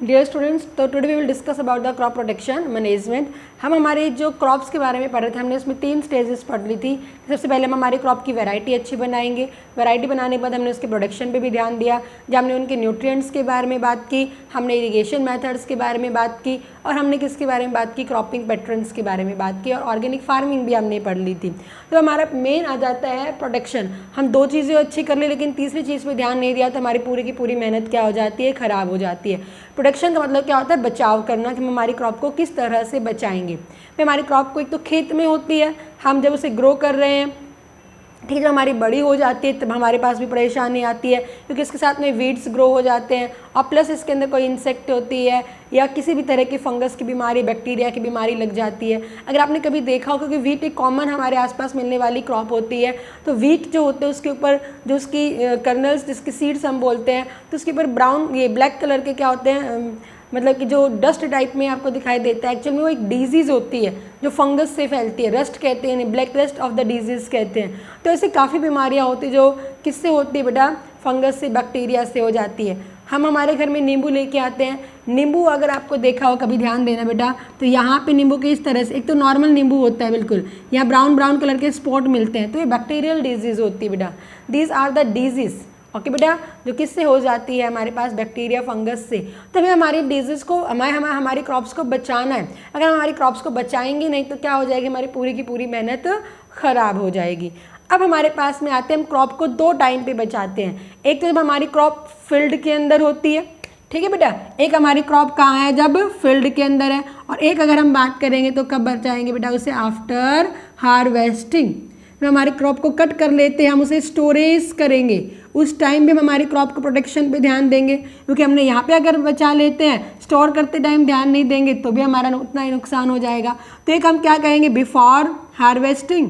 Dear students, तो today we will discuss about the crop protection management. हम हमारे जो क्रॉप्स के बारे में पढ़ रहे थे, हमने उसमें 3 स्टेजेस पढ़ ली थी। सबसे पहले हम हमारी क्रॉप की वैरायटी अच्छी बनाएंगे। वैरायटी बनाने के बाद हमने उसके प्रोडक्शन पे भी ध्यान दिया, जब हमने उनके न्यूट्रिएंट्स के बारे में बात की, हमने इरिगेशन मेथड्स के बारे में बात की, और हमने किसके बारे में बात की, क्रॉपिंग पैटर्न्स के बारे में बात की, और ऑर्गेनिक फार्मिंग भी हमने पढ़ ली थी। तो हमारा मेन आ जाता है प्रोटेक्शन। हम 2 चीज़ें अच्छी कर ली, लेकिन तीसरी चीज़ पर ध्यान नहीं दिया तो हमारी पूरी की पूरी मेहनत क्या हो जाती है, ख़राब हो जाती है। प्रोटेक्शन का मतलब क्या होता है, बचाव करना, कि हम हमारी क्रॉप को किस तरह से बचाएंगे। फिर हमारी क्रॉप को एक तो खेत में होती है, हम जब उसे ग्रो कर रहे हैं, ठीक है, जब हमारी बड़ी हो जाती है तब हमारे पास भी परेशानी आती है, क्योंकि इसके साथ में वीड्स ग्रो हो जाते हैं, और प्लस इसके अंदर कोई इंसेक्ट होती है या किसी भी तरह की फंगस की बीमारी, बैक्टीरिया की बीमारी लग जाती है। अगर आपने कभी देखा हो, क्योंकि वीट एक कॉमन हमारे आसपास मिलने वाली क्रॉप होती है, तो वीट जो होते हैं उसके ऊपर जो उसकी कर्नल्स, जिसके सीड्स हम बोलते हैं, तो उसके ऊपर ब्राउन, ये ब्लैक कलर के क्या होते हैं, मतलब कि जो डस्ट टाइप में आपको दिखाई देता है, एक्चुअली में वो एक डिजीज़ होती है जो फंगस से फैलती है। रस्ट कहते हैं, black rust of the disease कहते हैं। तो ऐसी काफ़ी बीमारियां होती जो किससे होती है बेटा, फंगस से, बैक्टीरिया से हो जाती है। हम हमारे घर में नींबू लेके आते हैं। नींबू अगर आपको देखा हो, कभी ध्यान देना बेटा, तो यहाँ पे नींबू के इस तरह से, एक तो नॉर्मल नींबू होता है बिल्कुल, यहाँ ब्राउन ब्राउन कलर के स्पॉट मिलते हैं, तो ये बैक्टीरियल डिजीज़ होती है बेटा। These are the disease, okay बेटा, जो किससे हो जाती है, हमारे पास बैक्टीरिया फंगस से। तो हमें हमारी डिजीज़ को, हमारी क्रॉप्स को बचाना है। अगर हम हमारी क्रॉप्स को बचाएंगे नहीं तो क्या हो जाएगी, हमारी पूरी की पूरी मेहनत ख़राब हो जाएगी। अब हमारे पास में आते हैं, हम क्रॉप को 2 टाइम पे बचाते हैं। एक तो जब हमारी क्रॉप फील्ड के अंदर होती है, ठीक है बेटा, एक हमारी क्रॉप कहाँ है, जब फील्ड के अंदर है, और एक अगर हम बात करेंगे तो कब बचाएंगे बेटा, उसे आफ्टर हार्वेस्टिंग। हम हमारी क्रॉप को कट कर लेते हैं, हम उसे स्टोरेज करेंगे, उस टाइम भी हम हमारी क्रॉप को प्रोटेक्शन पे ध्यान देंगे, क्योंकि हमने यहाँ पे अगर बचा लेते हैं, स्टोर करते टाइम ध्यान नहीं देंगे तो भी हमारा उतना ही नुकसान हो जाएगा। तो एक हम क्या कहेंगे, बिफोर हार्वेस्टिंग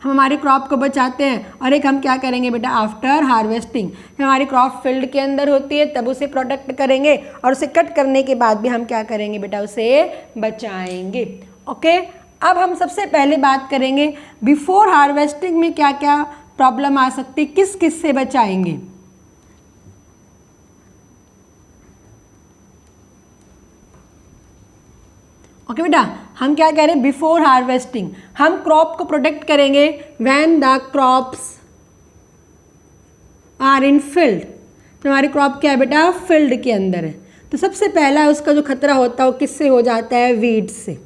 हम हमारी क्रॉप को बचाते हैं, और एक हम क्या करेंगे बेटा, आफ्टर हार्वेस्टिंग। जब हमारी क्रॉप फील्ड के अंदर होती है तब उसे प्रोटेक्ट करेंगे, और उसे कट करने के बाद भी हम क्या करेंगे बेटा, उसे बचाएंगे। ओके, अब हम सबसे पहले बात करेंगे बिफोर हार्वेस्टिंग में क्या क्या प्रॉब्लम आ सकती है, किस किस से बचाएंगे। ओके बेटा, हम क्या कह रहे हैं, बिफोर हार्वेस्टिंग हम क्रॉप को प्रोटेक्ट करेंगे when the crops are in field. तो हमारी क्रॉप क्या है बेटा, फील्ड के अंदर है। तो सबसे पहला उसका जो खतरा होता है वो किससे हो जाता है, वीड्स से।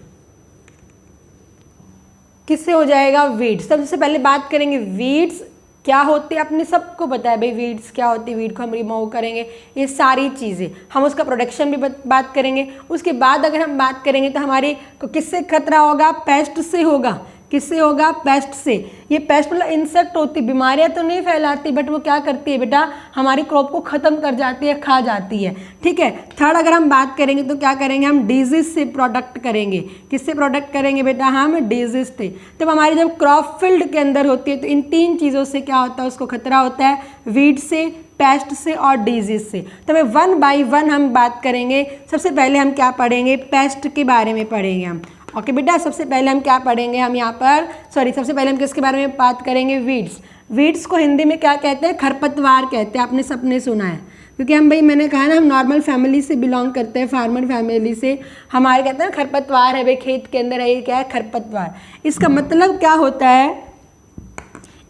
किससे हो जाएगा, वीड्स। सबसे पहले बात करेंगे वीड्स क्या होती है, अपने सबको पता है भाई वीड्स क्या होती है, वीड को हम रिमूव करेंगे, ये सारी चीज़ें हम उसका प्रोटेक्शन भी बात करेंगे। उसके बाद अगर हम बात करेंगे तो हमारी को किससे खतरा होगा, पेस्ट से होगा। किससे होगा, पेस्ट से। ये पेस्ट मतलब इंसेक्ट होती, बीमारियां तो नहीं फैलाती, बट वो क्या करती है बेटा, हमारी क्रॉप को ख़त्म कर जाती है, खा जाती है, ठीक है। थर्ड अगर हम बात करेंगे तो क्या करेंगे, हम डिजीज से प्रोटेक्ट करेंगे। किससे प्रोटेक्ट करेंगे बेटा, हम डिजीज से। तब हमारी जब क्रॉप फील्ड के अंदर होती है तो इन 3 चीज़ों से क्या होता है, उसको खतरा होता है, वीड से, पेस्ट से और डिजीज से। तो हमें 1 बाय 1 हम बात करेंगे। सबसे पहले हम क्या पढ़ेंगे, पेस्ट के बारे में पढ़ेंगे हम। ओके बेटा, सबसे पहले हम क्या पढ़ेंगे, हम यहाँ पर सबसे पहले हम किसके बारे में बात करेंगे, वीड्स। वीड्स को हिंदी में क्या कहते हैं, खरपतवार कहते हैं। आपने सबने सुना है, क्योंकि हम भाई, मैंने कहा ना, हम नॉर्मल फैमिली से बिलोंग करते हैं, फार्मर फैमिली से। हमारे कहते हैं खरपतवार है भाई, खेत के अंदर है, ये क्या है, खरपतवार। इसका मतलब क्या होता है,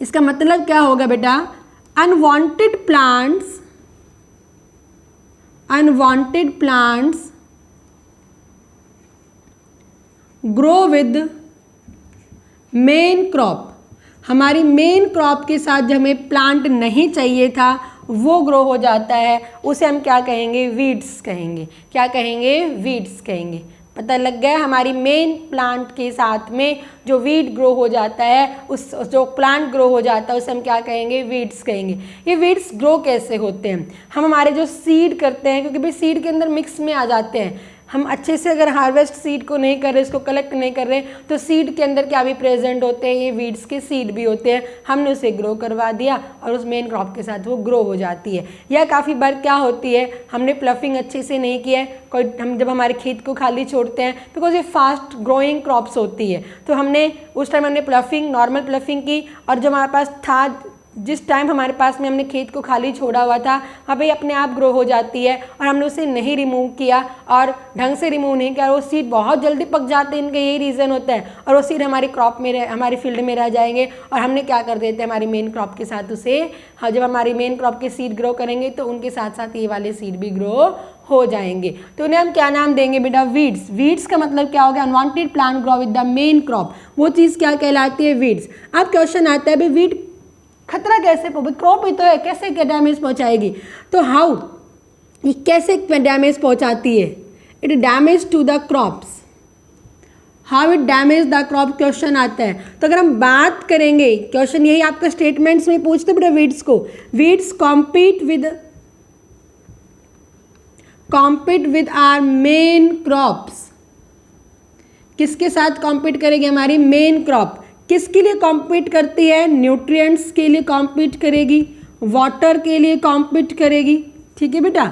इसका मतलब क्या होगा बेटा, unwanted plants grow with main crop. हमारी मेन क्रॉप के साथ जो हमें प्लांट नहीं चाहिए था वो ग्रो हो जाता है, उसे हम क्या कहेंगे, वीड्स कहेंगे। क्या कहेंगे, वीड्स कहेंगे। पता लग गया, हमारी मेन प्लांट के साथ में जो वीड ग्रो हो जाता है, उस जो प्लांट ग्रो हो जाता है उसे हम क्या कहेंगे, वीड्स कहेंगे। ये वीड्स ग्रो कैसे होते हैं, हम हमारे जो सीड करते हैं, क्योंकि भाई सीड के अंदर मिक्स में आ जाते हैं, हम अच्छे से अगर हार्वेस्ट सीड को नहीं कर रहे, इसको कलेक्ट नहीं कर रहे, तो सीड के अंदर क्या भी प्रेजेंट होते हैं, ये वीड्स के सीड भी होते हैं। हमने उसे ग्रो करवा दिया और उस मेन क्रॉप के साथ वो ग्रो हो जाती है। या काफ़ी बार क्या होती है, हमने प्लफिंग अच्छे से नहीं किया है, हम जब हमारे खेत को खाली छोड़ते हैं, बिकॉज ये फास्ट ग्रोइंग क्रॉप्स होती है, तो हमने उस टाइम हमने प्लफिंग, नॉर्मल प्लफिंग की, और जो हमारे पास था जिस टाइम हमारे पास में हमने खेत को खाली छोड़ा हुआ था वहाँ पे अपने आप ग्रो हो जाती है और हमने उसे नहीं रिमूव किया और ढंग से रिमूव नहीं किया, वो सीड बहुत जल्दी पक जाते हैं, इनका यही रीज़न होता है, और वो सीड हमारी क्रॉप में हमारी फील्ड में रह जाएंगे और हमने क्या कर देते हैं हमारी मेन क्रॉप के साथ उसे, हाँ जब हमारी मेन क्रॉप के सीड ग्रो करेंगे तो उनके साथ साथ ये वाले सीड भी ग्रो हो जाएंगे। तो उन्हें हम क्या नाम देंगे बेटा, वीड्स। वीड्स का मतलब क्या हो गया, unwanted plant grow with the main crop, वो चीज़ क्या कहलाती है, वीड्स। अब क्वेश्चन आता है भाई वीड खतरा कैसे, क्रॉप ही तो है, कैसे डैमेज पहुंचाएगी, तो हाउ, ये कैसे डैमेज पहुंचाती है, it damage to the crops, how it damage the crop question आता है। तो अगर हम बात करेंगे, क्वेश्चन यही आपका स्टेटमेंट्स में पूछते बेटा वीड्स को, weeds compete with our main crops, किसके साथ कॉम्पीट करेगी, हमारी मेन क्रॉप। किसके लिए कॉम्पीट करती है, न्यूट्रिएंट्स के लिए कॉम्पीट करेगी, वाटर के लिए कॉम्पीट करेगी, ठीक है बेटा।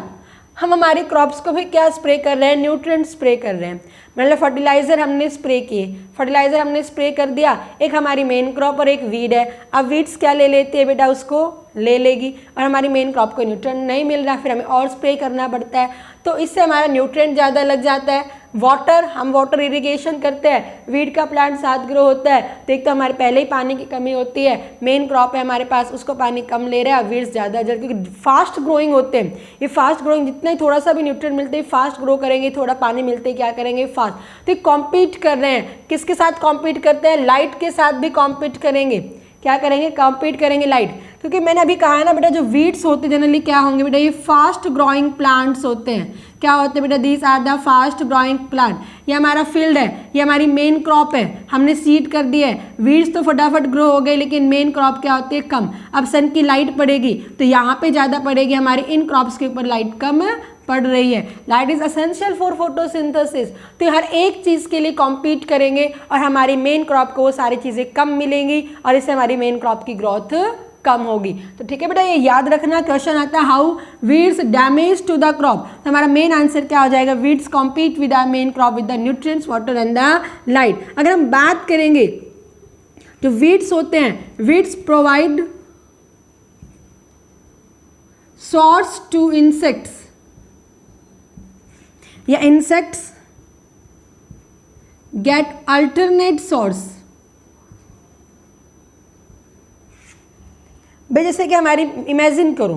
हम हमारी क्रॉप्स को भी क्या स्प्रे कर रहे हैं, न्यूट्रिएंट स्प्रे कर रहे हैं, मतलब फर्टिलाइज़र हमने स्प्रे किए, फर्टिलाइज़र हमने स्प्रे कर दिया, एक हमारी मेन क्रॉप और एक वीड है। अब वीड्स क्या ले लेती है बेटा, उसको ले लेगी और हमारी मेन क्रॉप को न्यूट्रिएंट नहीं मिल रहा, फिर हमें और स्प्रे करना पड़ता है, तो इससे हमारा न्यूट्रिएंट ज़्यादा लग जाता है। वाटर, हम वाटर इरिगेशन करते हैं, वीड का प्लांट साथ ग्रो होता है, तो एक तो हमारे पहले ही पानी की कमी होती है, मेन क्रॉप है हमारे पास उसको पानी कम ले रहा है, वीड्स ज़्यादा जल्द, क्योंकि फास्ट ग्रोइंग होते हैं ये, फास्ट ग्रोइंग, जितना ही थोड़ा सा भी न्यूट्रिएंट मिलते हैं फास्ट ग्रो करेंगे, थोड़ा पानी मिलते ही क्या करेंगे, फास्ट। तो कॉम्पीट कर रहे हैं, किसके साथ कॉम्पीट करते हैं, लाइट के साथ भी कॉम्पीट करेंगे, क्या करेंगे, कॉम्पीट करेंगे लाइट, क्योंकि मैंने अभी कहा है ना बेटा जो वीड्स होते हैं जनरली क्या होंगे बेटा, ये फास्ट ग्रोइंग प्लांट्स होते हैं, क्या होते हैं बेटा, these are the fast growing plant. ये हमारा फील्ड है, ये हमारी मेन क्रॉप है, हमने सीड कर दिया है, वीड्स तो फटाफट ग्रो हो गए लेकिन मेन क्रॉप क्या होती है, कम। अब सन की लाइट पड़ेगी तो यहाँ पे ज़्यादा पड़ेगी, हमारे इन क्रॉप्स के ऊपर लाइट कम पड़ रही है। Light is essential for photosynthesis, तो हर एक चीज़ के लिए कॉम्पीट करेंगे और हमारी मेन क्रॉप को वो सारी चीज़ें कम मिलेंगी और इससे हमारी मेन क्रॉप की ग्रोथ कम होगी। तो ठीक है बेटा, ये याद रखना, क्वेश्चन आता है how weeds damage to the crop, तो हमारा मेन आंसर क्या हो जाएगा, weeds compete with the main crop with the nutrients, water and the light. अगर हम बात करेंगे जो वीड्स होते हैं, weeds provide source to insects, या इंसेक्ट्स गेट अल्टरनेट सोर्स। भाई जैसे कि हमारी इमेजिन करो,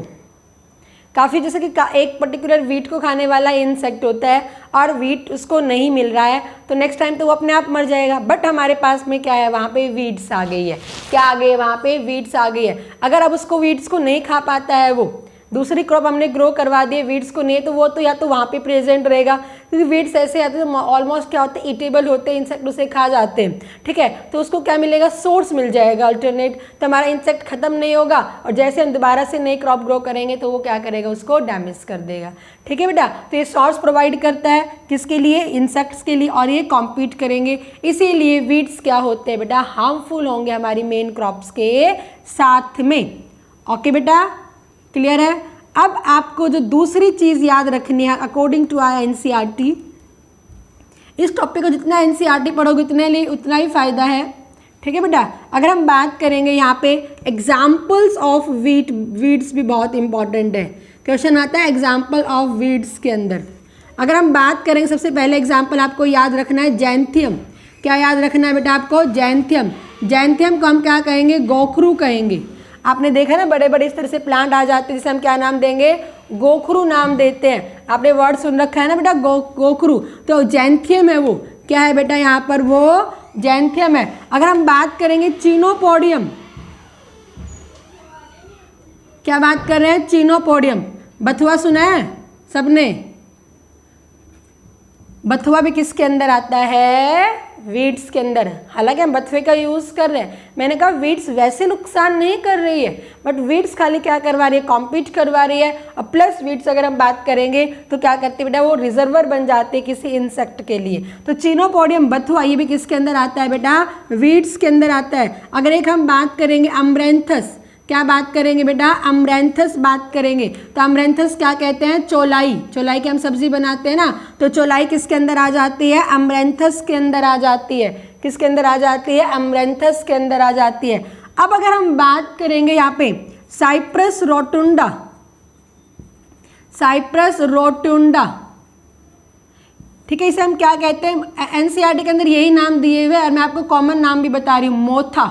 काफ़ी जैसे कि एक पर्टिकुलर वीट को खाने वाला इंसेक्ट होता है और वीट उसको नहीं मिल रहा है, तो नेक्स्ट टाइम तो वो अपने आप मर जाएगा, बट हमारे पास में क्या है, वहाँ पे वीड्स आ गई है, क्या आ गई है, वहाँ पे वीड्स आ गई है। अगर अब उसको वीड्स को नहीं खा पाता है, वो दूसरी क्रॉप हमने ग्रो करवा दी है, वीड्स को नहीं, तो वो तो या तो वहाँ पे प्रेजेंट रहेगा, क्योंकि वीड्स ऐसे आते हैं ऑलमोस्ट क्या होते हैं, ईटेबल होते हैं, इंसेक्ट उसे खा जाते हैं, ठीक है, तो उसको क्या मिलेगा, सोर्स मिल जाएगा अल्टरनेट, तो हमारा इंसेक्ट खत्म नहीं होगा और जैसे हम दोबारा से नई क्रॉप ग्रो करेंगे तो वो क्या करेगा, उसको डैमेज कर देगा, ठीक है बेटा। तो ये सोर्स प्रोवाइड करता है किसके लिए, इंसेक्ट्स के लिए, और ये कॉम्पीट करेंगे, इसीलिए वीड्स क्या होते हैं बेटा, हार्मफुल होंगे हमारी मेन क्रॉप्स के साथ में। ओके बेटा, क्लियर है। अब आपको जो दूसरी चीज़ याद रखनी है अकॉर्डिंग टू आर एनसीईआरटी, इस टॉपिक को जितना एनसीईआरटी पढ़ोगे उतना ही फ़ायदा है, ठीक है बेटा। अगर हम बात करेंगे यहाँ पे एग्जाम्पल्स ऑफ वीड्स भी बहुत इंपॉर्टेंट है, क्वेश्चन आता है एग्जाम्पल ऑफ वीड्स के अंदर। अगर हम बात करेंगे, सबसे पहले एग्जाम्पल आपको याद रखना है जैंथियम। क्या याद रखना है बेटा आपको, जैंथियम। जैंथियम को हम क्या कहेंगे, गोखरू कहेंगे। आपने देखा ना बड़े बड़े इस तरह से प्लांट आ जाते हैं जिसे हम क्या नाम देंगे, गोखरू नाम देते हैं। आपने वर्ड सुन रखा है ना बेटा, गोखरू, तो जैंथियम है वो, क्या है बेटा यहाँ पर, वो जैंथियम है। अगर हम बात करेंगे चीनोपोडियम, क्या बात कर रहे हैं, चीनोपोडियम। बथुआ सुना है सबने, बथुआ भी किसके अंदर आता है, वीड्स के अंदर। हालांकि हम बथुए का यूज़ कर रहे हैं, मैंने कहा वीड्स वैसे नुकसान नहीं कर रही है, बट वीड्स खाली क्या करवा रही है, कॉम्पीट करवा रही है। और प्लस वीड्स अगर हम बात करेंगे तो क्या करती है बेटा, वो रिजर्वर बन जाते हैं किसी इंसेक्ट के लिए। तो चीनोपोडियम बथुआ ये भी किसके अंदर आता है बेटा, वीड्स के अंदर आता है। अगर एक हम बात करेंगे अमरैंथस, क्या बात करेंगे बेटा, अमरैंथस बात करेंगे, तो अमरैंथस क्या कहते हैं, चौलाई। चौलाई की हम सब्जी बनाते हैं ना, तो चौलाई किसके अंदर आ जाती है, अमरैंथस के अंदर आ जाती है। किसके अंदर आ जाती है, अमरैंथस के अंदर आ जाती है। अब अगर हम बात करेंगे यहाँ पे साइप्रस रोटुंडा, साइप्रस रोटुंडा, ठीक है, इसे हम क्या कहते हैं, एनसीईआरटी के अंदर यही नाम दिए हुए और मैं आपको कॉमन नाम भी बता रही हूँ, मोथा।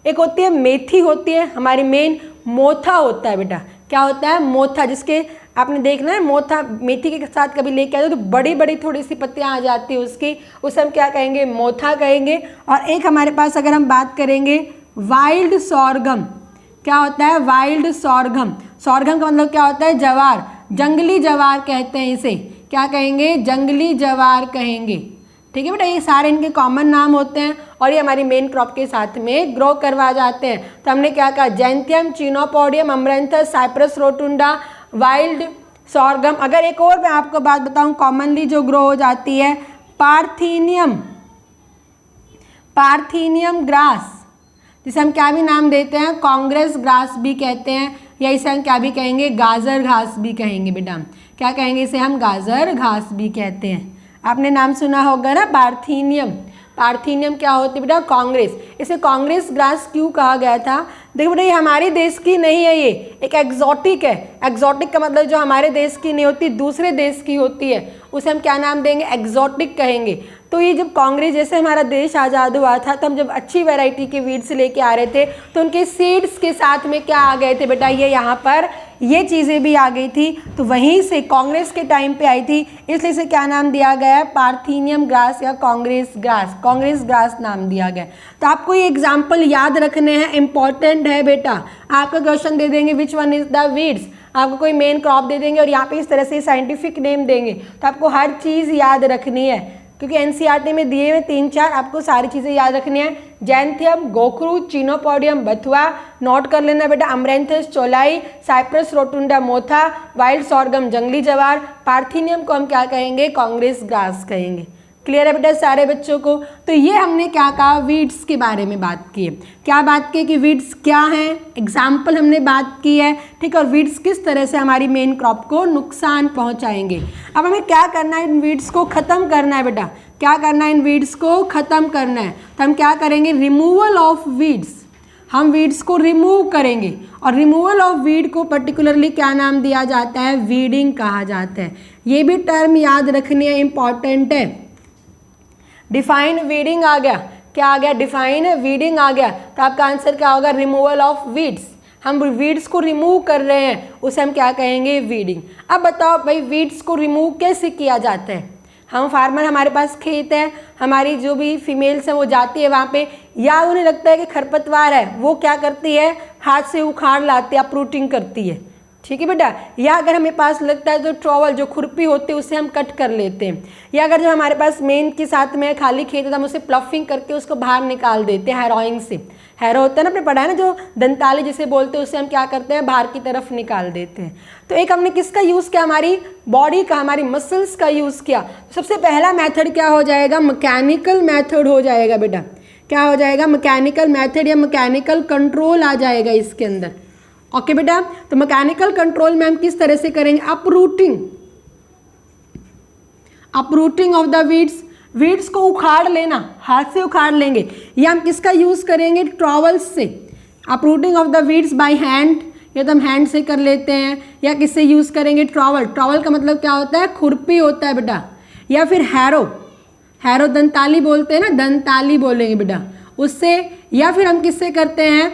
एक होती है मेथी होती है, हमारी मेन मोथा होता है बेटा, क्या होता है, मोथा, जिसके आपने देखना है मोथा मेथी के साथ कभी लेके आए तो बड़ी बड़ी थोड़ी सी पत्तियां आ जाती है उसकी, उसे हम क्या कहेंगे, मोथा कहेंगे। और एक हमारे पास अगर हम बात करेंगे वाइल्ड सॉर्गम, क्या होता है, वाइल्ड सॉर्गम, सॉर्गम का मतलब क्या होता है, जवार, जंगली जवार कहते हैं इसे, क्या कहेंगे, जंगली जवार कहेंगे, ठीक है बेटा। ये सारे इनके कॉमन नाम होते हैं और ये हमारी मेन क्रॉप के साथ में ग्रो करवा जाते हैं। तो हमने क्या कहा, Xanthium, Chenopodium, Amaranthus, Cyperus rotundus, wild sorghum. अगर एक और मैं आपको बात बताऊं, कॉमनली जो ग्रो हो जाती है, पार्थीनियम, पार्थीनियम ग्रास, जिसे हम क्या भी नाम देते हैं, कांग्रेस ग्रास भी कहते हैं, या इसे हम क्या भी कहेंगे, गाजर घास भी कहेंगे बेटा, क्या कहेंगे इसे हम, गाजर घास भी कहते हैं। आपने नाम सुना होगा ना, पार्थीनियम। पार्थीनियम क्या होती है बेटा, कांग्रेस। इसे कांग्रेस ग्रास क्यों कहा गया था, देखो बेटा ये हमारे देश की नहीं है, ये एक एग्जॉटिक है। एग्जॉटिक का मतलब जो हमारे देश की नहीं होती, दूसरे देश की होती है, उसे हम क्या नाम देंगे, एग्जॉटिक कहेंगे। तो ये जब कांग्रेस, जैसे हमारा देश आज़ाद हुआ था, तो हम जब अच्छी वैरायटी के वीड्स लेके आ रहे थे तो उनके सीड्स के साथ में क्या आ गए थे बेटा, ये यहाँ पर ये चीज़ें भी आ गई थी, तो वहीं से कांग्रेस के टाइम पे आई थी, इसलिए इसे क्या नाम दिया गया है, पार्थीनियम ग्रास या कांग्रेस ग्रास, कांग्रेस ग्रास नाम दिया गया। तो आपको ये एग्जाम्पल याद रखने हैं, इंपॉर्टेंट है बेटा। आपका क्वेश्चन दे देंगे which one is the weeds, आपको कोई मेन क्रॉप दे देंगे और यहाँ पे इस तरह से साइंटिफिक नेम देंगे, तो आपको हर चीज़ याद रखनी है, क्योंकि एनसीईआरटी में दिए हुए 3-4 आपको सारी चीज़ें याद रखनी है। जैंथियम, गोखरू, चिनोपोडियम, बथुआ, नोट कर लेना बेटा, अमरैंथस, चौलाई, साइप्रस रोटुंडा, मोथा, वाइल्ड सॉर्गम, जंगली जवार, पार्थीनियम को हम क्या कहेंगे, कांग्रेस ग्रास कहेंगे। क्लियर है बेटा सारे बच्चों को। तो ये हमने क्या कहा, वीड्स के बारे में बात की है। क्या बात की कि वीड्स क्या हैं, एग्जाम्पल हमने बात की है, ठीक है, और वीड्स किस तरह से हमारी मेन क्रॉप को नुकसान पहुंचाएंगे। अब हमें क्या करना है, इन वीड्स को ख़त्म करना है बेटा, क्या करना है, इन वीड्स को ख़त्म करना है। तो हम क्या करेंगे, रिमूवल ऑफ वीड्स, हम वीड्स को रिमूव करेंगे। और रिमूवल ऑफ वीड को पर्टिकुलरली क्या नाम दिया जाता है, वीडिंग कहा जाता है। ये भी टर्म याद रखनी है, इंपॉर्टेंट है। डिफाइन वीडिंग आ गया, क्या आ गया, डिफाइन वीडिंग आ गया, तो आपका आंसर क्या होगा, रिमूवल ऑफ वीड्स। हम वीड्स को रिमूव कर रहे हैं, उसे हम क्या कहेंगे, वीडिंग। अब बताओ भाई वीड्स को रिमूव कैसे किया जाता है। हम फार्मर, हमारे पास खेत है, हमारी जो भी फीमेल्स हैं वो जाती है वहाँ पे, या उन्हें लगता है कि खरपतवार है, वो क्या करती है, हाथ से उखाड़ लाती है, अपरूटिंग करती है, ठीक है बेटा। या अगर हमें पास लगता है तो ट्रॉवल, जो खुरपी होती है, उससे हम कट कर लेते हैं। या अगर जो हमारे पास मेन के साथ में खाली खेत है तो हम उसे प्लफिंग करके उसको बाहर निकाल देते हैं, हैरोइंग से। हैरो होता है ना, आपने पढ़ा है ना, जो दंताली जिसे बोलते हैं, उससे हम क्या करते हैं, बाहर की तरफ निकाल देते हैं। तो एक हमने किसका यूज़ किया, हमारी बॉडी का, हमारी मसल्स का यूज़ किया। सबसे पहला मैथड क्या हो जाएगा, मैकेनिकल मैथड हो जाएगा बेटा। क्या हो जाएगा, मैकेनिकल मैथड या मैकेनिकल कंट्रोल आ जाएगा इसके अंदर। ओके बेटा, तो मैकेनिकल कंट्रोल में हम किस तरह से करेंगे, uprooting, uprooting of the weeds, weeds को उखाड़ लेना, हाथ से उखाड़ लेंगे। या हम किसका यूज़ करेंगे, ट्रॉवल्स से। Uprooting of the weeds by hand, या तो हम हैंड से कर लेते हैं, या किससे यूज़ करेंगे, ट्रॉवल। ट्रॉवल का मतलब क्या होता है, खुरपी होता है बेटा। या फिर हैरो, हैरो दंताली बोलते हैं ना, दंताली बोलेंगे बेटा, उससे। या फिर हम किससे करते हैं,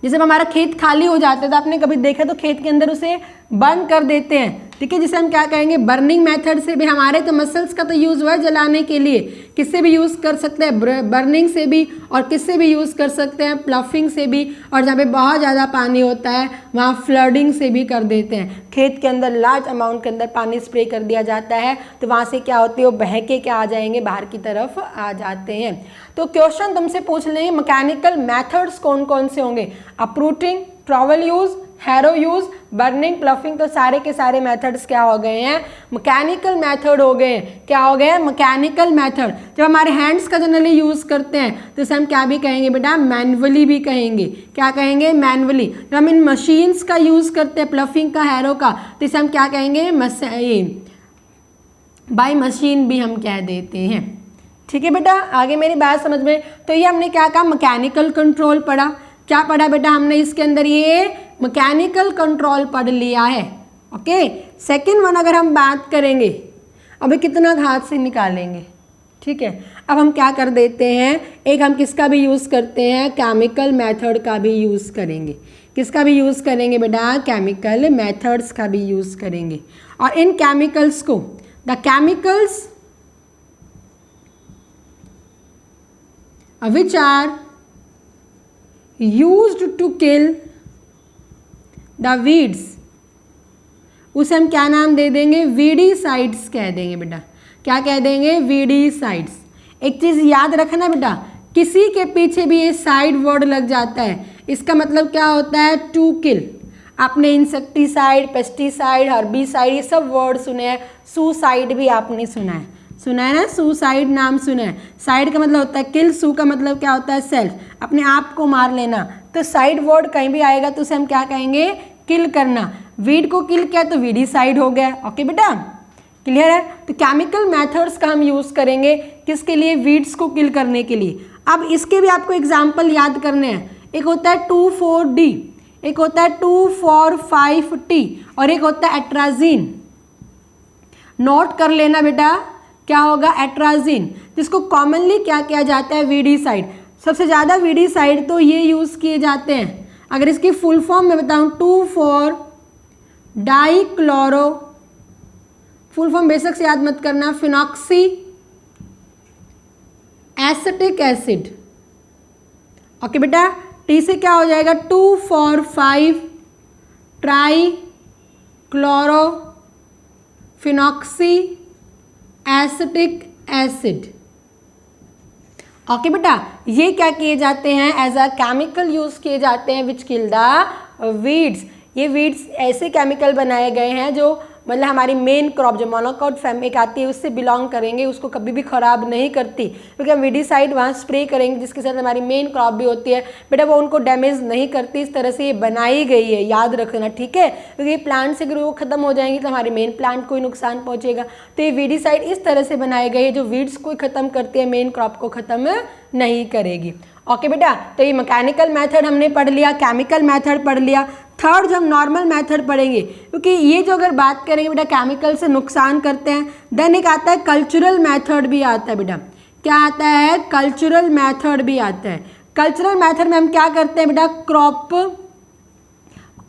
जैसे हमारा खेत खाली हो जाता है तो आपने कभी देखा तो खेत के अंदर उसे बर्न कर देते हैं, ठीक है, जिसे हम क्या कहेंगे, बर्निंग मेथड से भी। हमारे तो मसल्स का तो यूज़ हुआ है जलाने के लिए, किससे भी यूज़ कर सकते हैं, बर्निंग से भी, और किससे भी यूज़ कर सकते हैं, प्लफिंग से भी। और जहाँ पे बहुत ज़्यादा पानी होता है वहाँ फ्लडिंग से भी कर देते हैं। खेत के अंदर लार्ज अमाउंट के अंदर पानी स्प्रे कर दिया जाता है, तो वहाँ से क्या होती है, वो बह के क्या आ जाएंगे, बाहर की तरफ आ जाते हैं। तो क्वेश्चन तुमसे पूछ लेंगे मैकेनिकल मैथड्स कौन कौन से होंगे, uprooting, trowel use, harrow use, burning, ploughing. तो सारे के सारे मेथड्स क्या हो गए हैं, मैकेनिकल मेथड हो गए हैं। क्या हो गए हैं, मैकेनिकल मेथड। जब हमारे हैंड्स का जनरली यूज़ करते हैं तो इसे हम क्या भी कहेंगे बेटा, मैनुअली भी कहेंगे। क्या कहेंगे, मैनुअली। जब हम इन मशीन्स का यूज़ करते हैं, प्लफिंग का, हैरो का, तो इसे हम क्या कहेंगे, बाय मशीन भी हम कह देते हैं। ठीक है बेटा, आगे मेरी बात समझ में। तो ये हमने क्या कहा, मैकेनिकल कंट्रोल पढ़ा। क्या पढ़ा बेटा हमने इसके अंदर, ये मैकेनिकल कंट्रोल पढ़ लिया है। ओके, सेकेंड वन अगर हम बात करेंगे, अभी कितना घात से निकालेंगे, ठीक है। अब हम क्या कर देते हैं, एक हम किसका भी यूज़ करते हैं, केमिकल मेथड का भी यूज़ करेंगे। किसका भी यूज़ करेंगे बेटा, केमिकल मेथड्स का भी यूज़ करेंगे। और इन केमिकल्स को, the chemicals which are used to kill the weeds, उसे हम क्या नाम दे देंगे, वीडीसाइड्स कह देंगे बेटा। क्या कह देंगे, वीडीसाइड्स। एक चीज़ याद रखना बेटा, किसी के पीछे भी ये साइड वर्ड लग जाता है, इसका मतलब क्या होता है, टू किल। आपने इंसेक्टिसाइड, पेस्टिसाइड, हर्बिसाइड, ये सब वर्ड सुने हैं। सुसाइड भी आपने सुना है ना, सुसाइड नाम सुना है। साइड का मतलब होता है किल, सू का मतलब क्या होता है, सेल्फ, अपने आप को मार लेना। तो साइड वर्ड कहीं भी आएगा तो उसे हम क्या कहेंगे, किल करना। वीड को किल किया तो वीडीसाइड हो गया। ओके बेटा, क्लियर है। तो केमिकल मेथड्स का हम यूज़ करेंगे किसके लिए, वीड्स को किल करने के लिए। अब इसके भी आपको एग्जाम्पल याद करने हैं। एक होता है 2,4-D, एक होता है 2,4,5-T और एक होता है एट्राजीन। नोट कर लेना बेटा, क्या होगा, एट्राजीन, जिसको कॉमनली क्या किया जाता है, वीडीसाइड। सबसे ज़्यादा वीडीसाइड तो ये यूज़ किए जाते हैं। अगर इसकी फुल फॉर्म में बताऊँ, 2,4-डाइक्लोरो, फुल फॉर्म बेशक से याद मत करना, फिनॉक्सी एसिटिक एसिड। ओके बेटा, टी से क्या हो जाएगा, 2,4,5-ट्राई-क्लोरो फिनॉक्सी एसिटिक एसिड। ओके बेटा, ये क्या किए जाते हैं, एज अ केमिकल यूज किए जाते हैं विच किल द वीड्स। ये वीड्स ऐसे केमिकल बनाए गए हैं जो मतलब हमारी मेन क्रॉप जो मोनोकॉट फैमिली एक आती है उससे बिलोंग करेंगे, उसको कभी भी ख़राब नहीं करती, क्योंकि हम वीडीसाइड वहाँ स्प्रे करेंगे जिसके साथ हमारी मेन क्रॉप भी होती है बेटा, वो उनको डैमेज नहीं करती। इस तरह से ये बनाई गई है, याद रखना, ठीक है। क्योंकि ये प्लांट से अगर वो खत्म हो जाएंगी तो हमारे मेन प्लांट को ही नुकसान पहुँचेगा। तो ये वीडीसाइड इस तरह से बनाई गई है जो वीड्स को ख़त्म करती है, मेन क्रॉप को ख़त्म नहीं करेगी। ओके बेटा, तो ये मैकेनिकल मेथड हमने पढ़ लिया, केमिकल मेथड पढ़ लिया। थर्ड जो हम नॉर्मल मेथड पढ़ेंगे, क्योंकि ये जो अगर बात करेंगे बेटा केमिकल से नुकसान करते हैं। देन एक आता है कल्चरल मेथड भी आता है बेटा। क्या आता है, कल्चरल मेथड भी आता है। कल्चरल मेथड में हम क्या करते हैं बेटा,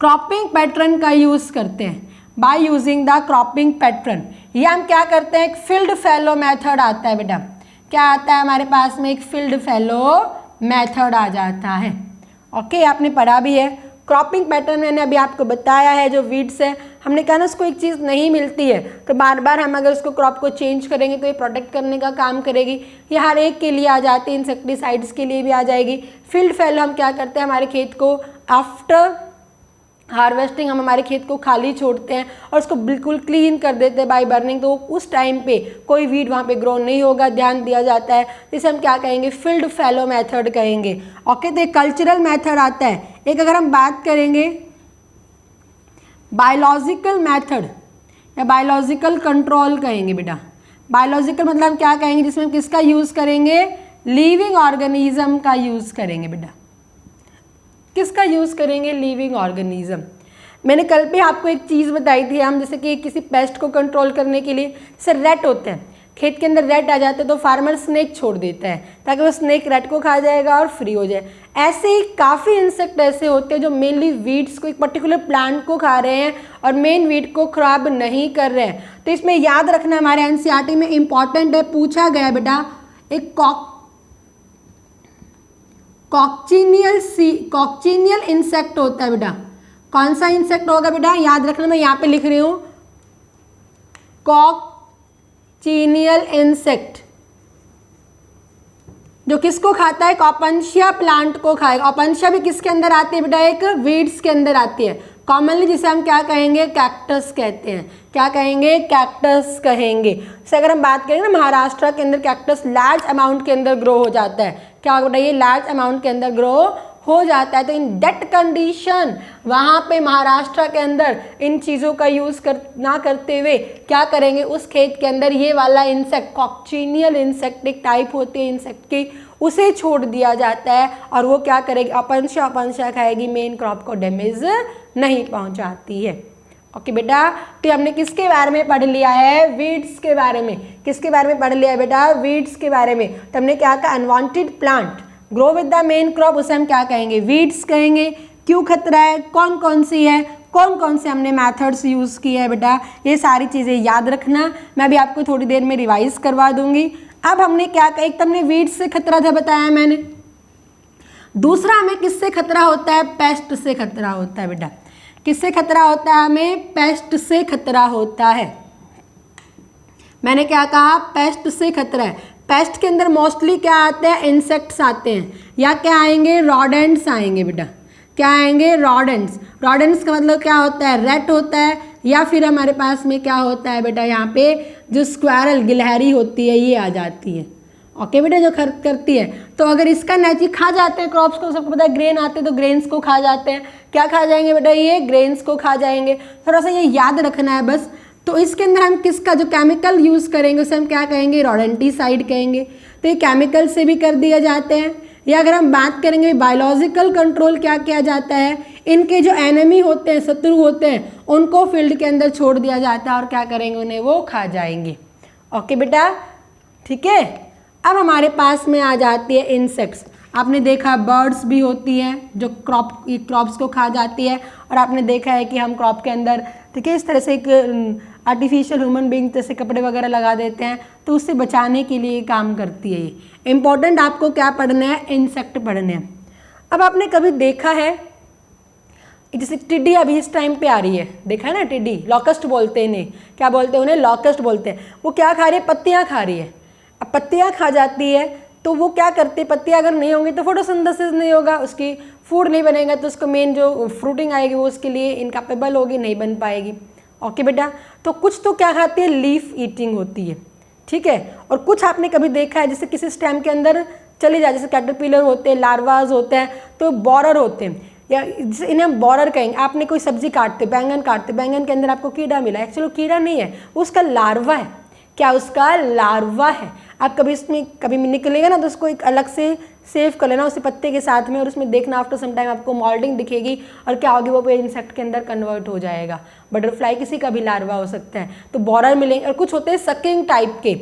क्रॉपिंग पैटर्न का यूज़ करते हैं। By using the cropping pattern, ये हम क्या करते हैं, एक फील्ड फैलो मेथड आता है बेटा। क्या आता है हमारे पास में, एक फील्ड फैलो मेथड आ जाता है। ओके, आपने पढ़ा भी है। क्रॉपिंग पैटर्न मैंने अभी आपको बताया है, जो वीड्स है, हमने कहा ना उसको एक चीज़ नहीं मिलती है तो बार बार हम अगर उसको क्रॉप को चेंज करेंगे तो ये प्रोटेक्ट करने का काम करेगी। ये हर एक के लिए आ जाती है, इंसेक्टिसाइड्स के लिए भी आ जाएगी। फील्ड फैलो हम क्या करते हैं, हमारे खेत को आफ्टर हार्वेस्टिंग हम हमारे खेत को खाली छोड़ते हैं और उसको बिल्कुल क्लीन कर देते हैं बाय बर्निंग, तो उस टाइम पे कोई वीड वहाँ पे ग्रो नहीं होगा, ध्यान दिया जाता है। इसे हम क्या कहेंगे, फील्ड फैलो मेथड कहेंगे। ओके, तो एक कल्चरल मेथड आता है। एक अगर हम बात करेंगे बायोलॉजिकल मेथड या बायोलॉजिकल कंट्रोल कहेंगे बेटा। बायोलॉजिकल मतलब हम क्या कहेंगे, जिसमें हम किसका यूज़ करेंगे, लिविंग ऑर्गेनिज्म का यूज़ करेंगे बेटा। किसका यूज़ करेंगे, लिविंग ऑर्गेनिज्म। मैंने कल पे आपको एक चीज़ बताई थी, हम जैसे कि किसी पेस्ट को कंट्रोल करने के लिए, जैसे रेट होते हैं, खेत के अंदर रेट आ जाते हैं तो फार्मर स्नेक छोड़ देता है ताकि वो स्नेक रेट को खा जाएगा और फ्री हो जाए। ऐसे ही काफ़ी इंसेक्ट ऐसे होते हैं जो मेनली वीड्स को, एक पर्टिकुलर प्लांट को खा रहे हैं और मेन वीड को खराब नहीं कर रहे हैं। तो इसमें याद रखना, हमारे एनसीईआरटी में इंपॉर्टेंट है, पूछा गया बेटा, एक कॉक्चिनियल इंसेक्ट होता है बेटा। कौन सा इंसेक्ट होगा बेटा, याद रखना, मैं यहाँ पे लिख रही हूँ, कॉक्चिनियल इंसेक्ट, जो किसको खाता है, ओपनशिया प्लांट को खाएगा। ओपनशिया भी किसके अंदर आती है बेटा, एक वीड्स के अंदर आती है। कॉमनली जिसे हम क्या कहेंगे, कैक्टस कहते हैं। क्या कहेंगे, कैक्टस कहेंगे। जैसे अगर हम बात करेंगे ना, महाराष्ट्र के अंदर कैक्टस लार्ज अमाउंट के अंदर ग्रो हो जाता है। क्या होगा बेटा, ये लार्ज अमाउंट के अंदर ग्रो हो जाता है। तो इन दैट कंडीशन वहाँ पे महाराष्ट्र के अंदर इन चीज़ों का यूज़ ना करते हुए क्या करेंगे, उस खेत के अंदर ये वाला इंसेक्ट, कॉक्सीनियल इंसेक्ट एक टाइप होती है इंसेक्ट की, उसे छोड़ दिया जाता है और वो क्या करेगी, अपंशा खाएगी, मेन क्रॉप को डैमेज नहीं पहुँचाती है। ओके बेटा, तो हमने किसके बारे में पढ़ लिया है, वीड्स के बारे में। किसके बारे में पढ़ लिया है बेटा, वीड्स के बारे में। तो हमने क्या कहा, unwanted plant grow with the main crop, उसे हम क्या कहेंगे, वीड्स कहेंगे। क्यों खतरा है, कौन कौन सी है, कौन कौन से हमने मेथड्स यूज़ किए है बेटा, ये सारी चीज़ें याद रखना। मैं भी आपको थोड़ी देर में रिवाइज करवा दूंगी। अब हमने क्या कहा, एक तो हमने वीड्स से खतरा था बताया मैंने, दूसरा हमें किससे खतरा होता है, पेस्ट से खतरा होता है बेटा। किससे खतरा होता है, हमें पेस्ट से खतरा होता है। मैंने क्या कहा, पेस्ट से खतरा है। पेस्ट के अंदर मोस्टली क्या आते हैं, इंसेक्ट्स आते हैं, या क्या आएंगे, रॉडेंट्स आएंगे बेटा। क्या आएंगे, रॉडेंट्स। रॉडेंट्स का मतलब क्या होता है, रैट होता है, या फिर हमारे पास में क्या होता है बेटा, यहाँ पे जो स्क्वायरल गिलहरी होती है ये आ जाती है। ओके बेटा, जो करती है। तो अगर इसका नेची खा जाते हैं क्रॉप्स को, सबको पता है ग्रेन आते हैं तो ग्रेन्स को खा जाते हैं। क्या खा जाएंगे बेटा, ये ग्रेन्स को खा जाएंगे। थोड़ा सा ये याद रखना है बस। तो इसके अंदर हम किसका जो केमिकल यूज़ करेंगे उसे हम क्या कहेंगे, रोडेंटिसाइड कहेंगे। तो ये केमिकल से भी कर दिया जाते हैं। या अगर हम बात करेंगे बायोलॉजिकल कंट्रोल क्या किया जाता है, इनके जो एनिमी होते हैं, शत्रु होते हैं, उनको फील्ड के अंदर छोड़ दिया जाता है और क्या करेंगे, उन्हें वो खा जाएंगे। ओके बेटा, ठीक है। अब हमारे पास में आ जाती है इंसेक्ट्स। आपने देखा बर्ड्स भी होती हैं जो क्रॉप्स को खा जाती है, और आपने देखा है कि हम क्रॉप के अंदर, ठीक है, इस तरह से एक आर्टिफिशियल ह्यूमन बीइंग जैसे कपड़े वगैरह लगा देते हैं, तो उससे बचाने के लिए काम करती है ये। इम्पॉर्टेंट आपको क्या पढ़ना है, इंसेक्ट पढ़ने हैं। अब आपने कभी देखा है, जैसे टिड्डी अभी इस टाइम पे आ रही है, देखा है ना, टिड्डी, लॉकस्ट बोलते हैं इन्हें। क्या बोलते हैं उन्हें, लॉकस्ट बोलते हैं। वो क्या खा रही है, पत्तियाँ खा रही है। अब पत्तियाँ खा जाती है तो वो क्या करते हैं, पत्तियाँ अगर नहीं होंगी तो फोटोसिंथेसिस नहीं होगा, उसकी फूड नहीं बनेगा, तो उसको मेन जो फ्रूटिंग आएगी वो उसके लिए इनकैपेबल होगी, नहीं बन पाएगी। ओके बेटा, तो कुछ तो क्या खाती है, लीफ ईटिंग होती है, ठीक है। और कुछ आपने कभी देखा है, जैसे किसी स्टेम के अंदर चली जाए, जैसे कैटरपिलर होते हैं, लार्वाज होते हैं, तो बोरर होते हैं, या जैसे इन्हें हम बोरर कहेंगे। आपने कोई सब्जी काटते, बैंगन काटते, बैंगन के अंदर आपको कीड़ा मिला, एक्चुअली कीड़ा नहीं है, उसका लार्वा है। क्या, उसका लार्वा है। आप कभी इसमें कभी निकलेगा ना तो उसको एक अलग से सेव कर लेना उसी पत्ते के साथ में, और उसमें देखना आफ्टर सम टाइम आपको मोल्डिंग दिखेगी, और क्या होगी, वो इंसेक्ट के अंदर कन्वर्ट हो जाएगा। बटरफ्लाई किसी का भी लार्वा हो सकता है। तो बोरर मिलेंगे। और कुछ होते हैं सकिंग टाइप के,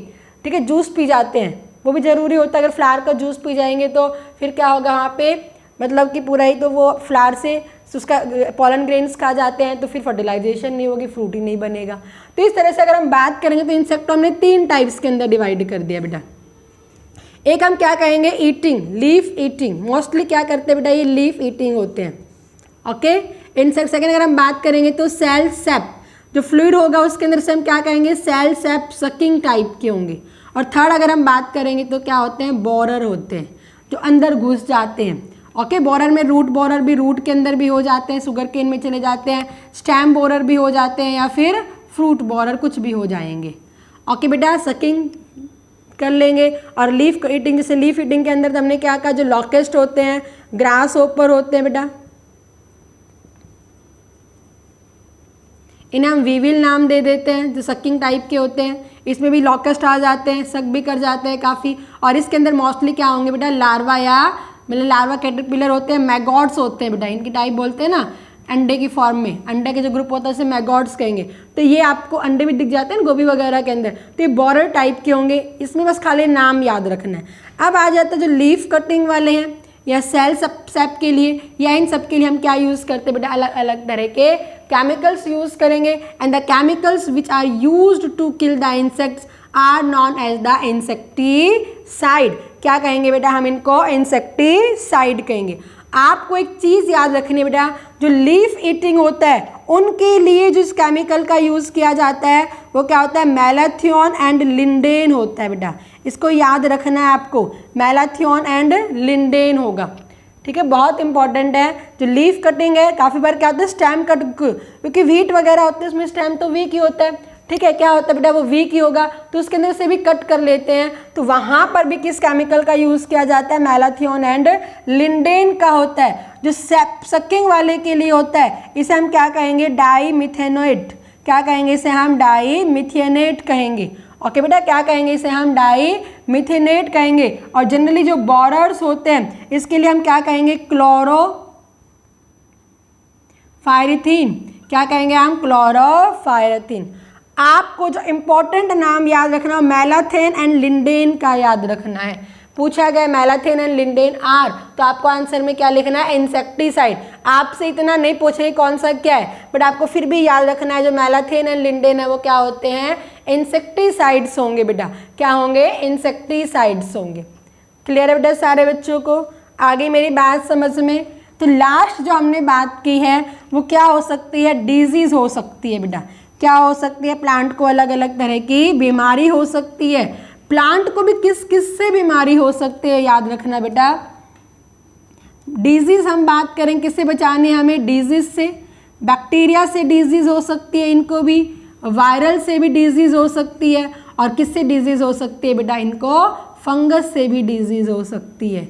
ठीक है, जूस पी जाते हैं, वो भी ज़रूरी होता है। अगर फ्लावर का जूस पी जाएंगे तो फिर क्या होगा वहाँ पे, मतलब कि पूरा ही तो वो फ्लावर से उसका पॉलन ग्रेन्स खा जाते हैं, तो फिर फर्टिलाइजेशन नहीं होगी, फ्रूट ही नहीं बनेगा। तो इस तरह से अगर हम बात करेंगे तो इंसेक्ट हमने 3 टाइप्स के अंदर डिवाइड कर दिया बेटा। एक हम क्या कहेंगे, ईटिंग, लीफ ईटिंग। मोस्टली क्या करते हैं बेटा, ये लीफ ईटिंग होते हैं। Okay, insect. सेकेंड अगर हम बात करेंगे तो सेल सेप, जो फ्लूइड होगा उसके अंदर से हम क्या कहेंगे, सेल सेप सकिंग टाइप के होंगे। और थर्ड अगर हम बात करेंगे तो क्या होते हैं, बोरर होते हैं, जो अंदर घुस जाते हैं। ओके, बोरर में रूट बोरर भी, रूट के अंदर भी हो जाते हैं, शुगर केन में चले जाते हैं, स्टेम बोरर भी हो जाते हैं, या फिर फ्रूट बोरर कुछ भी हो जाएंगे। ओके बेटा, सकिंग कर लेंगे। और लीफ ईटिंग, जैसे लीफ ईटिंग के अंदर हमने क्या कहा, जो लॉकेस्ट होते हैं, ग्रास होपर होते हैं बेटा, इन्हें हम वीविल नाम दे देते हैं, जो सकिंग टाइप के होते हैं। इसमें भी लॉकेस्ट आ जाते हैं, सक भी कर जाते हैं काफ़ी। और इसके अंदर मोस्टली क्या होंगे बेटा, लार्वा, या मतलब लार्वा कैटरपिलर होते हैं, मैगॉट्स होते हैं बेटा, इनकी टाइप बोलते हैं ना, अंडे की फॉर्म में, अंडे के जो ग्रुप होता है उसे मैगॉट्स कहेंगे। तो ये आपको अंडे भी दिख जाते हैं ना गोभी वगैरह के अंदर, तो ये बोरर टाइप के होंगे। इसमें बस खाली नाम याद रखना है। अब आ जाता है जो लीफ कटिंग वाले हैं, या सेल सेप के लिए, या इन सब के लिए हम क्या यूज़ करते हैं बेटा, अलग अलग तरह के केमिकल्स यूज़ करेंगे। And the chemicals which are used to kill the insects are known as the insecticide. क्या कहेंगे बेटा, हम इनको इंसेक्टिसाइड कहेंगे। आपको एक चीज़ याद रखनी है बेटा, जो लीफ ईटिंग होता है उनके लिए जो इस केमिकल का यूज़ किया जाता है वो क्या होता है, मैलाथियन एंड लिंडेन होता है बेटा। इसको याद रखना है आपको, मैलाथियन एंड लिंडेन होगा, ठीक है, बहुत इंपॉर्टेंट है। जो लीफ कटिंग है, काफ़ी बार क्या होता है स्टेम कट, क्योंकि व्हीट वगैरह होते हैं उसमें स्टेम तो वीक ही होता है, ठीक है, क्या होता है बेटा, वो वीक ही होगा तो उसके अंदर से भी कट कर लेते हैं, तो वहाँ पर भी किस केमिकल का यूज़ किया जाता है, मैलाथियन एंड लिंडेन का होता है। जो सकिंग वाले के लिए होता है इसे हम क्या कहेंगे, डाईमिथेनेट। क्या कहेंगे इसे हम, डाईमिथेनेट कहेंगे। ओके बेटा, क्या कहेंगे इसे हम, डाईमिथेनेट कहेंगे। और जनरली जो बोरर्स होते हैं इसके लिए हम क्या कहेंगे, क्लोरोफायरिथीन। क्या कहेंगे हम, क्लोरोफायरिथीन। आपको जो इम्पोर्टेंट नाम याद रखना है मैलाथेन एंड लिंडेन का याद रखना है। पूछा गया मैलाथेन एंड लिंडेन आर, तो आपको आंसर में क्या लिखना है, इंसेक्टिसाइड। आपसे इतना नहीं पूछेंगे कौन सा क्या है, बट आपको फिर भी याद रखना है जो मैलाथेन एंड लिंडेन है वो क्या होते हैं, इंसेक्टिसाइड्स होंगे बेटा। क्या होंगे, इंसेक्टिसाइड्स होंगे। क्लियर है बेटा सारे बच्चों को, आगे मेरी बात समझ में। तो लास्ट जो हमने बात की है वो क्या हो सकती है, डिजीज हो सकती है बेटा। क्या हो सकती है, प्लांट को अलग अलग तरह की बीमारी हो सकती है। प्लांट को भी किस किस से बीमारी हो सकती है याद रखना बेटा। डिजीज हम बात करें किससे बचानी है हमें, डिजीज से। बैक्टीरिया से डिजीज हो सकती है इनको भी, वायरल से भी डिजीज हो सकती है, और किससे डिजीज हो सकती है बेटा, इनको फंगस से भी डिजीज हो सकती है।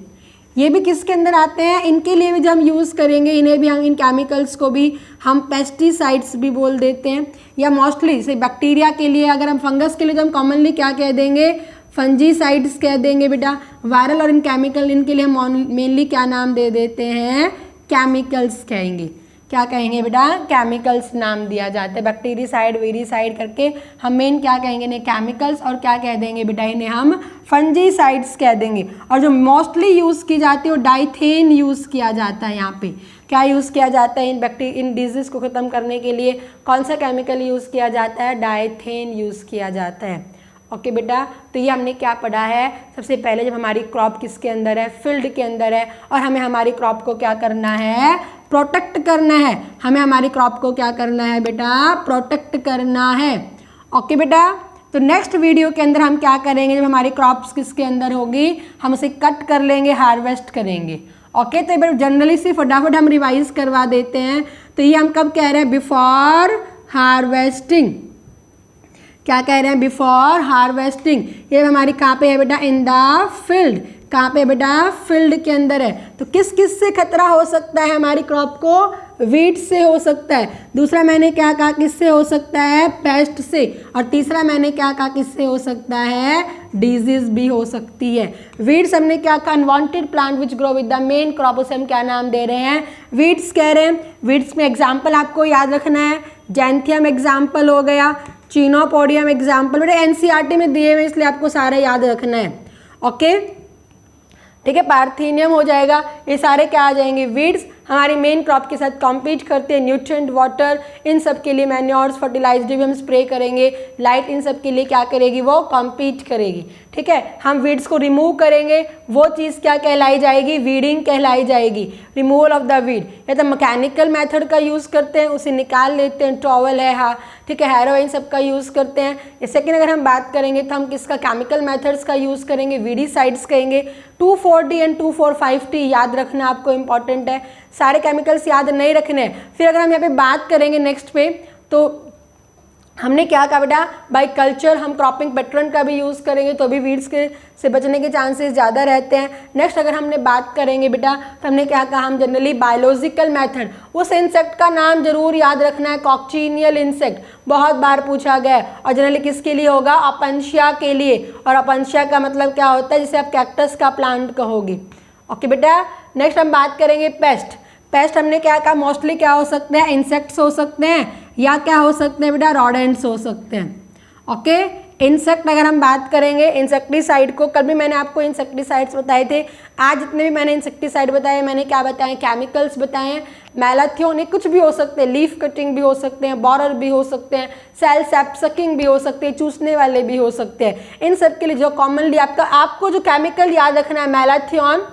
ये भी किसके अंदर आते हैं, इनके लिए भी जब हम यूज़ करेंगे इन्हें भी, हम इन केमिकल्स को भी हम पेस्टिसाइड्स भी बोल देते हैं, या मोस्टली जैसे बैक्टीरिया के लिए, अगर हम फंगस के लिए तो हम कॉमनली क्या कह देंगे, फंजीसाइड्स कह देंगे बेटा। वायरल और इन केमिकल इनके लिए हम मेनली क्या नाम दे देते हैं, केमिकल्स कहेंगे। क्या कहेंगे बेटा, केमिकल्स नाम दिया जाता है। बैक्टीरिसाइड, वीरिसाइड करके हम मेन क्या कहेंगे इन्हें, केमिकल्स, और क्या कह देंगे बेटा इन्हें हम फंजीसाइड्स कह देंगे। और जो मोस्टली यूज़ की जाती है वो डाइथेन यूज़ किया जाता है। यहाँ पे क्या यूज़ किया जाता है, इन डिजीज़ को ख़त्म करने के लिए कौन सा केमिकल यूज़ किया जाता है, डाइथेन यूज़ किया जाता है। ओके बेटा, तो ये हमने क्या पढ़ा है, सबसे पहले जब हमारी क्रॉप किसके अंदर है, फील्ड के अंदर है, और हमें हमारी क्रॉप को क्या करना है, प्रोटेक्ट करना है। हमें हमारी क्रॉप को क्या करना है बेटा, प्रोटेक्ट करना है। ओके बेटा, तो नेक्स्ट वीडियो के अंदर हम क्या करेंगे, जब हमारी क्रॉप्स किसके अंदर होगी, हम उसे कट कर लेंगे, हार्वेस्ट करेंगे। ओके, तो एक बार जनरली से फटाफट हम रिवाइज करवा देते हैं। तो ये हम कब कह रहे हैं, बिफोर हार्वेस्टिंग। क्या कह रहे हैं, बिफोर हार्वेस्टिंग। ये हमारी कहाँ पे है बेटा, इन द फील्ड। कहाँ पे बेटा, फील्ड के अंदर है। तो किस किस से खतरा हो सकता है हमारी क्रॉप को, वीड से हो सकता है। दूसरा मैंने क्या कहा, किससे हो सकता है, पेस्ट से। और तीसरा मैंने क्या कहा, किससे हो सकता है, डिजीज भी हो सकती है। वीड्स हमने क्या कहा, unwanted plant which grow with the main crop, उसे हम क्या नाम दे रहे हैं, वीड्स कह रहे हैं। वीड्स में एग्जाम्पल आपको याद रखना है, जैंथियम एग्जाम्पल हो गया, चिनोपोडियम एग्जाम्पल, बेटे एनसीईआरटी में दिए हुए इसलिए आपको सारा याद रखना है। ओके, ठीक है, पार्थेनियम हो जाएगा। ये सारे क्या आ जाएंगे, वीड्स। हमारी मेन क्रॉप के साथ कॉम्पीट करते हैं, न्यूट्रिएंट, वाटर, इन सब के लिए मैन्योर्स, फर्टिलाइजर भी हम स्प्रे करेंगे, लाइट, इन सब के लिए क्या करेगी, वो कॉम्पीट करेगी। ठीक है, हम वीड्स को रिमूव करेंगे, वो चीज़ क्या कहलाई जाएगी, वीडिंग कहलाई जाएगी, रिमूवल ऑफ द वीड। या तो मैकेनिकल मेथड का यूज़ करते हैं, उसे निकाल लेते हैं, टॉवल है, हाँ ठीक है, हैरो, इन सब का यूज़ करते हैं। सेकेंड अगर हम बात करेंगे तो हम किसका, केमिकल मेथड्स का यूज़ करेंगे, वीडीसाइड्स कहेंगे। 2,4-D एंड 2,4,5-T याद रखना आपको इम्पॉर्टेंट है, सारे केमिकल्स याद नहीं रखने हैं। फिर अगर हम यहाँ पे बात करेंगे नेक्स्ट पे, तो हमने क्या कहा बेटा, बाई कल्चर हम क्रॉपिंग पैटर्न का भी यूज़ करेंगे तो भी वीड्स के से बचने के चांसेस ज़्यादा रहते हैं। नेक्स्ट अगर हमने बात करेंगे बेटा तो हमने क्या कहा, हम जनरली बायोलॉजिकल मेथड, उस इंसेक्ट का नाम जरूर याद रखना है, कॉकचीनियल इंसेक्ट, बहुत बार पूछा गया है। और जनरली किसके लिए होगा, अपंशिया के लिए। और अपंशिया का मतलब क्या होता है, जिसे आप कैक्टस का प्लांट कहोगे। ओके बेटा, नेक्स्ट हम बात करेंगे पेस्ट। पेस्ट हमने क्या कहा, मोस्टली क्या हो सकते हैं, इंसेक्ट्स हो सकते हैं, या क्या हो सकते हैं बेटा, रॉडेंट्स हो सकते हैं। ओके, इंसेक्ट अगर हम बात करेंगे, इंसेक्टिसाइड को कल भी मैंने आपको इंसेक्टिसाइड्स बताए थे, आज जितने भी मैंने इंसेक्टिसाइड बताए, मैंने क्या बताए, केमिकल्स बताए हैं। मैलाथियन कुछ भी हो सकते हैं, लीफ कटिंग भी हो सकते हैं, बोरर भी हो सकते हैं, सेल सैपसकिंग भी हो सकते हैं, चूसने वाले भी हो सकते हैं। इन सब के लिए जो कॉमनली आपको जो केमिकल याद रखना है, मैलाथियन,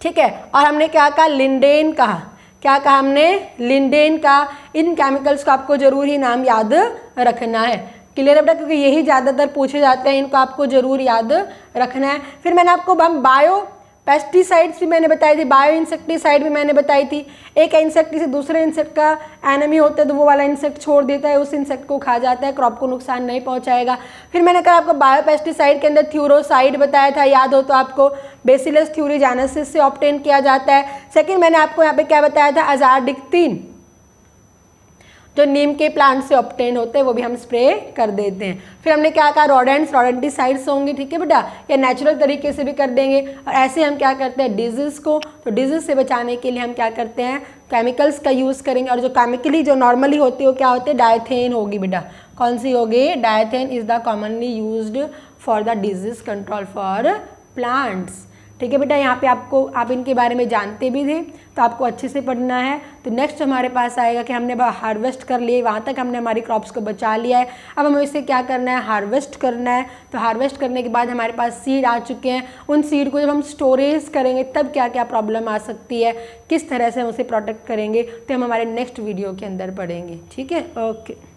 ठीक है। और हमने क्या कहा, लिंडेन कहा, क्या कहा हमने, लिंडेन का। इन केमिकल्स को आपको जरूर ही नाम याद रखना है। क्लियर है बेटा, क्योंकि यही ज़्यादातर पूछे जाते हैं, इनको आपको जरूर याद रखना है। फिर मैंने आपको पेस्टिसाइड्स भी मैंने बताई थी, बायो इंसेक्टिसाइड भी मैंने बताई थी। एक इंसेक्ट से दूसरे इंसेक्ट का एनिमी होता है तो वो वाला इंसेक्ट छोड़ देता है, उस इंसेक्ट को खा जाता है, क्रॉप को नुकसान नहीं पहुंचाएगा। फिर मैंने कहा आपको बायो पेस्टिसाइड के अंदर थ्यूरोसाइड बताया था, याद हो तो आपको, बेसिलस थ्यूरीजानेसिस से ऑब्टेन किया जाता है। सेकेंड मैंने आपको यहाँ पे क्या बताया था, अजाडिक्टिन जो नीम के प्लांट से ऑब्टेन होते हैं वो भी हम स्प्रे कर देते हैं। फिर हमने क्या कहा, रोडेंट्स रोडेंटिसाइड्स होंगे, ठीक है बेटा, या नेचुरल तरीके से भी कर देंगे। और ऐसे हम क्या करते हैं डिजीज़ को, तो डिजीज़ से बचाने के लिए हम क्या करते हैं, केमिकल्स का यूज़ करेंगे। और जो केमिकली जो नॉर्मली होती है वो क्या होती है, डायथेन होगी बेटा। कौन सी होगी, Dithane is the commonly used for the disease control for plants. ठीक है बेटा, यहाँ पे आपको आप इनके बारे में जानते भी थे तो आपको अच्छे से पढ़ना है। तो नेक्स्ट हमारे पास आएगा कि हमने हार्वेस्ट कर लिए, वहाँ तक हमने हमारी क्रॉप्स को बचा लिया है। अब हमें इसे क्या करना है, हार्वेस्ट करना है। तो हार्वेस्ट करने के बाद हमारे पास सीड आ चुके हैं, उन सीड को जब हम स्टोरेज करेंगे तब क्या क्या प्रॉब्लम आ सकती है, किस तरह से हम उसे प्रोटेक्ट करेंगे, तो हम हमारे नेक्स्ट वीडियो के अंदर पढ़ेंगे। ठीक है, ओके।